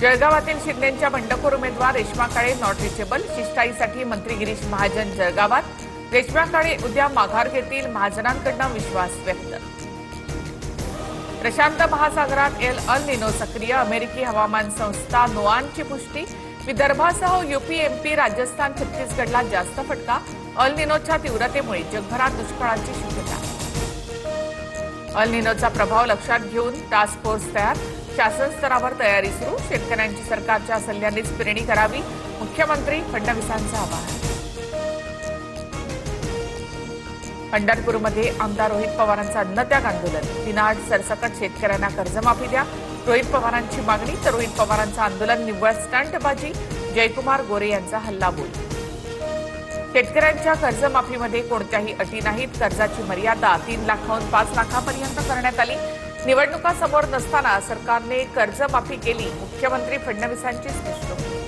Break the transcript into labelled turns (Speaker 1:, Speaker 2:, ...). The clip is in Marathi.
Speaker 1: जळगावातील शिंदेंच्या बंडखोर उमेदवार रेश्मा काळे नॉट रिचेबल. शिष्टाईसाठी मंत्री गिरीश महाजन जळगावात. रेश्मा काळे उद्या माघार घेतील, महाजनांकडून विश्वास व्यक्त. प्रशांत महासागरात अल निनो सक्रिय. अमेरिकी हवामान संस्था नोआनची पुष्टी. विदर्भासह यूपी, एमपी, राजस्थान, छत्तीसगडला जास्त फटका. अल निनोच्या तीव्रतेमुळे जगभरात दुष्काळाची शक्यता. अल निनोचा प्रभाव लक्षात घेऊन टास्क फोर्स तयार. शासन स्तरावर तयारी सुरू. शेतकऱ्यांची सरकारच्या सल्ल्यानेच पेरणी करावी, मुख्यमंत्री फडणवीसांचं आवाहन. पंढरपूरमध्ये आमदार रोहित पवारांचं अन्नत्याग आंदोलन. बिनाड सरसकट शेतकऱ्यांना कर्जमाफी द्या, रोहित पवारांची मागणी. तर रोहित पवारांचं आंदोलन निव्वळ स्टंटबाजी. जयकुमार गोरे यांचा हल्लाबोल. शेतकऱ्यांच्या कर्जमाफीमध्ये कोणत्याही अटी नाहीत. कर्जाची मर्यादा 3 लाखाहून 5 लाखांपर्यंत करण्यात आली. निवडणुका समोर नसताना सरकारने कर्जमाफी केली, मुख्यमंत्री फडणवीसांची स्पष्टोक्ती.